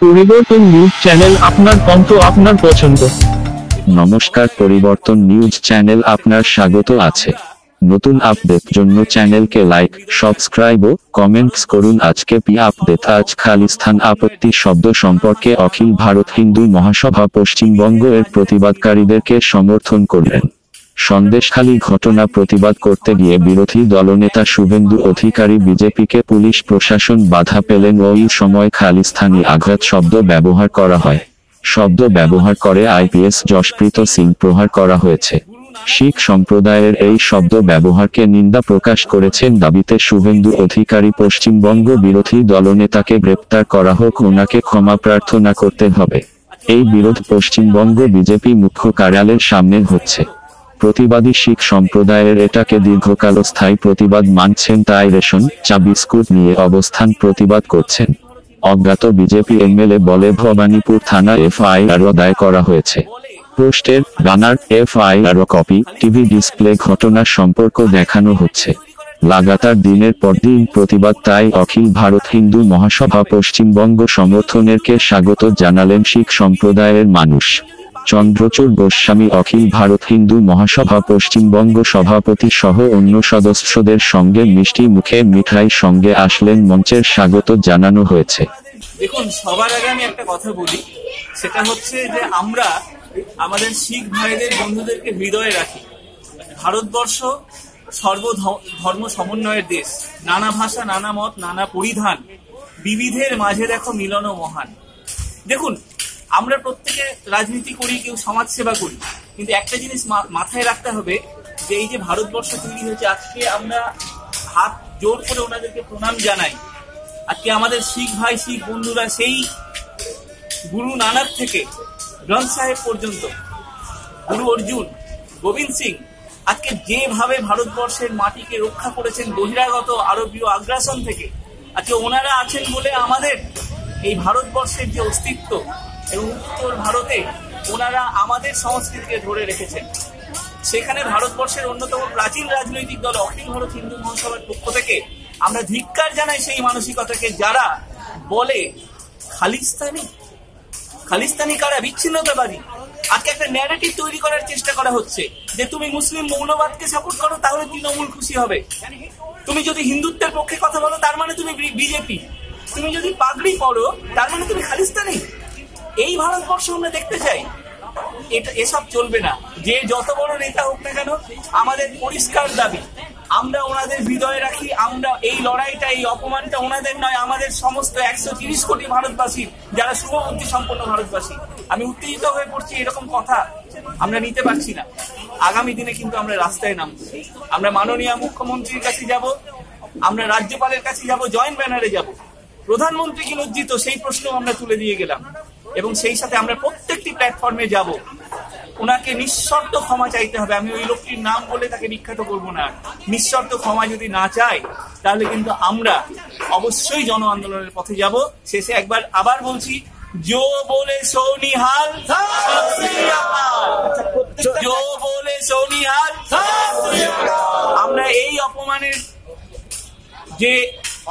পরিবর্তন news channel, আপনার কণ্ঠ, আপনার পছন্দ। নমস্কার, পরিবর্তন নিউজ চ্যানেল আপনার স্বাগত আছে। নতুন আপডেট জন্য চ্যানেলকে লাইক, সাবস্ক্রাইব ও কমেন্টস করুন। আজকে পি আপডেট। আজ খালিস্তান আপত্তি শব্দ সম্পর্কে অখিল ভারত হিন্দু মহাসভা পশ্চিমবঙ্গ এর প্রতিবাদকারীদেরকে সমর্থন করলেন। সন্দেশখালী ঘটনা প্রতিবাদ করতে গিয়ে বিরোধী দলনেতা শুভেন্দু অধিকারী বিজেপিকে পুলিশ প্রশাসন বাধা পেলেন ওই সময় খালিস্তানি আঘাত শব্দ ব্যবহার করা হয়। শব্দ ব্যবহার করে আইপিএস যশপ্রীত সিং প্রহার করা হয়েছে। শিখ সম্প্রদায়ের এই শব্দ ব্যবহারকে নিন্দা প্রকাশ করেছেন। দাবিতে শুভেন্দু অধিকারী পশ্চিমবঙ্গ বিরোধী দলনেতাকে গ্রেপ্তার করা হোক, ওনাকে ক্ষমা প্রার্থনা করতে হবে। এই বিরোধ পশ্চিমবঙ্গ বিজেপি মুখ্য কার্যালয়ের সামনে হচ্ছে। প্রতিবাদী শিখ সম্প্রদায়ের এটাকে দীর্ঘকাল স্থায়ী প্রতিবাদ মানছেন, তাই রেশন, চা, বিস্কুট নিয়ে অবস্থান প্রতিবাদ করছেন। অজ্ঞাত বিজেপি এমএলএ বলে ভবানীপুর থানা এফআইআর দায়ের করা হয়েছে। পোস্টের banner, FIR copy, TV display ঘটনার সম্পর্ক দেখানো হচ্ছে। লাগাতার দিনের পর দিন প্রতিবাদ, তাই অখিল ভারত হিন্দু মহাসভা পশ্চিমবঙ্গ সমর্থনেরকে স্বাগত জানালেন শিখ সম্প্রদায়ের মানুষ। চন্দ্রচূড় গোস্বামী অখিল ভারত হিন্দু মহাসভা পশ্চিমবঙ্গ সভাপতি সহ অন্য সদস্যদের সঙ্গে মিষ্টি মুখে মিঠাই সঙ্গে আসলেন। মঞ্চের স্বাগত জানানো হয়েছে। দেখুন, সবার আগে আমি একটা কথা বলি, সেটা হচ্ছে যে আমরা আমাদের শিখ ভাইদের বন্ধুদেরকে হৃদয়ে রাখি। ভারতবর্ষ সর্বধর্ম সমন্বয়ের দেশ। নানা ভাষা, নানা মত, নানা পরিধান, বিবিধের মাঝে দেখো মিলন মহান। দেখুন, আমরা প্রত্যেকে রাজনীতি করি, কেউ সমাজ সেবা করি, কিন্তু একটা জিনিস মাথায় রাখতে হবে যে এই যে ভারতবর্ষ তৈরি হয়েছে, আজকে আমরা হাত জোর করে ওনাদেরকে প্রণাম জানাই। আজকে আমাদের শিখ ভাই, শিখ বন্ধুরা সেই গুরু নানক থেকে গ্রন্থ সাহেব পর্যন্ত, গুরু অর্জুন, গোবিন্দ সিং, আজকে যেভাবে ভারতবর্ষের মাটিকে রক্ষা করেছেন বহিরাগত আরবীয় আগ্রাসন থেকে, আজকে ওনারা আছেন বলে আমাদের এই ভারতবর্ষের যে অস্তিত্ব এবং উত্তর ভারতে ওনারা আমাদের সংস্কৃতিকে ধরে রেখেছেন। সেখানে ভারতবর্ষের অন্যতম প্রাচীন রাজনৈতিক দল অখিল ভারত হিন্দু মহাসভার পক্ষ থেকে আমরা ধিক্কার জানাই সেই মানসিকতাকে, যারা বলে খালিস্তানি কারা, বিচ্ছিন্নতাবাদী। আজকে একটা ন্যারেটিভ তৈরি করার চেষ্টা করা হচ্ছে যে তুমি মুসলিম মৌলবাদকে সাপোর্ট করো, তাহলে তৃণমূল খুশি হবে। তুমি যদি হিন্দুত্বের পক্ষে কথা বলো, তার মানে তুমি বিজেপি। তুমি যদি পাগড়ি পরো, তার মানে তুমি খালিস্তানি। এই ভারতবর্ষ আমরা দেখতে চাই। এসব চলবে না। যে যত বড় নেতা হোক না কেন, আমাদের পরিষ্কার দাবি, আমরা ওনাদের হৃদয়ে রাখি। আমরা এই লড়াইটা, এই অপমানটা ওনাদের নয়, আমাদের সমস্ত 130 কোটি ভারতবাসী, যারা শুভবুদ্ধি সম্পন্ন ভারতবাসী। আমি উত্তেজিত হয়ে পড়ছি, এরকম কথা আমরা নিতে পারছি না। আগামী দিনে কিন্তু আমরা রাস্তায় নামবো। আমরা মাননীয় মুখ্যমন্ত্রীর কাছে যাব, আমরা রাজ্যপালের কাছে যাব, জয়েন্ট ব্যানারে যাব। প্রধানমন্ত্রী কি লজ্জিত, সেই প্রশ্ন আমরা তুলে দিয়ে গেলাম। এবং সেই সাথে আমরা প্রত্যেকটি প্ল্যাটফর্মে যাব। ওনাকে নিঃশর্ত ক্ষমা চাইতে হবে। আমি ওই লোকটির নাম বলে তাকে বিখ্যাত করবো না। নিঃশর্ত ক্ষমা যদি না চাই, তাহলে কিন্তু আমরা অবশ্যই জন আন্দোলনের পথে যাব। শেষে একবার আবার বলছি, জো বলে সোনিহাল, জো বলে সোনিহাল। আমরা এই অপমানের যে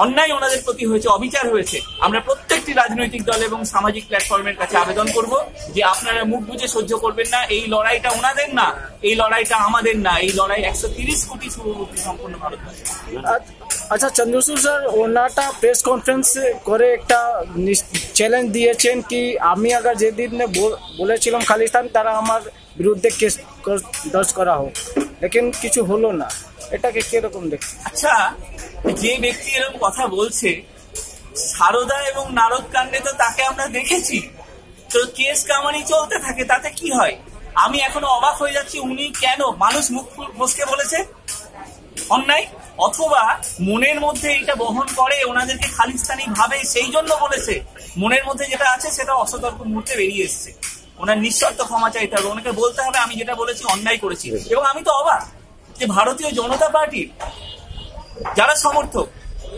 অন্যায় ওনাদের প্রতি হয়েছে, অবিচার হয়েছে, আমরা প্রত্যেকটি রাজনৈতিক দল এবং সামাজিক প্ল্যাটফর্মের কাছে আবেদন করব যে আপনারা মুখ বুঝে সহ্য করবেন না। এই লড়াইটা ওনাদের না, এই লড়াইটা আমাদের না, এই লড়াই 130 কোটি শুভবুদ্ধি সম্পন্ন ভারতবর্ষ। আচ্ছা চন্দ্রচূড় স্যার, ওনাটা প্রেস কনফারেন্স করে একটা চ্যালেঞ্জ দিয়েছেন কি আমি আগে যেদিন বলেছিলাম খালিস্তান, তারা আমার বিরুদ্ধে কেস দর্জ করা হোক, লেকিন কিছু হলো না। এটাকে কিরকম দেখছি? আচ্ছা, যে ব্যক্তি এরকম কথা বলছে, সারদা এবং নারদ কাণ্ডে তো তাকে আমরা দেখেছি। তো কেস কামানি চলতে থাকে, তাতে কি হয়? আমি এখনো অবাক হয়ে যাচ্ছি, উনি কেন মানুষ মুখ ফসকে বলেছে অন্যায়, অথবা মনের মধ্যে এটা বহন করে, ওনাদেরকে খালিস্তানি ভাবে, সেই জন্য বলেছে। মনের মধ্যে যেটা আছে সেটা অসতর্ক মুহূর্তে বেরিয়ে এসছে। ওনার নিঃশর্ত ক্ষমা চাইতে হবে, ওনাকে বলতে হবে আমি যেটা বলেছি অন্যায় করেছি। এবং আমি তো অবাক যে ভারতীয় জনতা পার্টির যারা সমর্থক,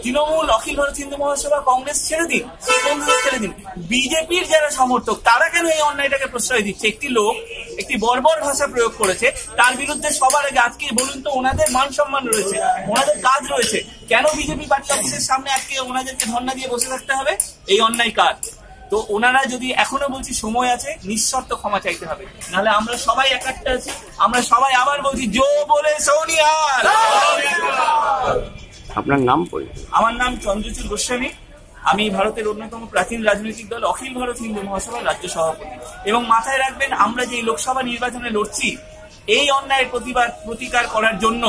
তৃণমূল, অখিল ভারত হিন্দু মহাসভা, কংগ্রেস ছেড়ে দিন, সেই বন্ধুদের ছেড়ে দিন, বিজেপির যারা সমর্থক, তারা কেন এই অন্যায়টাকে প্রশ্রয় দিচ্ছে? একটি লোক একটি বর্বর ভাষা প্রয়োগ করেছে, তার বিরুদ্ধে সবার আগে আজকে বলুন তো, ওনাদের মান সম্মান রয়েছে, ওনাদের কাজ রয়েছে, কেন বিজেপি পার্টি অফিসের সামনে আজকে ওনাদেরকে ধর্ণা দিয়ে বসে থাকতে হবে? এই অন্যায় কাজ। তো ওনারা যদি এখনো বলছি সময় আছে, নিঃশর্ত ক্ষমা চাইতে হবে, নাহলে আমরা সবাই একাট্টা আছি। আমরা সবাই আবার বলছি জো বলে সোনিয়ার। আপনার নাম? আমার নাম চন্দ্রচূড় গোস্বামী। আমি ভারতের অন্যতম প্রাচীন রাজনৈতিক দল অখিল ভারত হিন্দু মহাসভার রাজ্য সভাপতি। এবং মাথায় রাখবেন, আমরা যে লোকসভা নির্বাচনে লড়ছি, এই অন্যায়ের প্রতিকার করার জন্য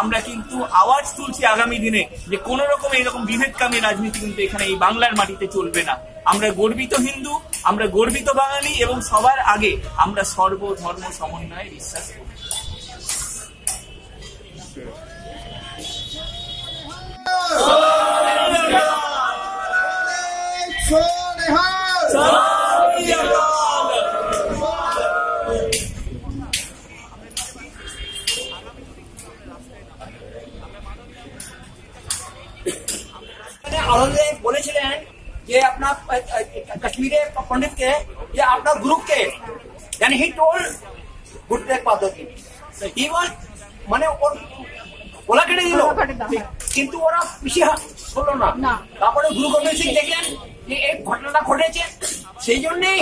আমরা কিন্তু আওয়াজ তুলছি আগামী দিনে যে কোন রকম এইরকম বিভেদকামী রাজনীতি কিন্তু এখানে এই বাংলার মাটিতে চলবে না। আমরা গর্বিত হিন্দু, আমরা গর্বিত বাঙালি, এবং সবার আগে আমরা সর্বধর্ম সমন্বয়ে বিশ্বাস করি। औरंगजेब বলেছিলেন যে আপনার কাশ্মীরে পণ্ডিতকে যে আপনার গ্রুপকে, দেন হি টোল্ড গুরুদেব পদ্ধতি, হি ওয়াজ মানে ওর গলা কেটে দিল, কিন্তু ওরা পিছিয়ে হলো না। তারপরে গুরু গোবিন্দ সিং দেখলেন যে এই ঘটনাটা ঘটেছে, সেই জন্যই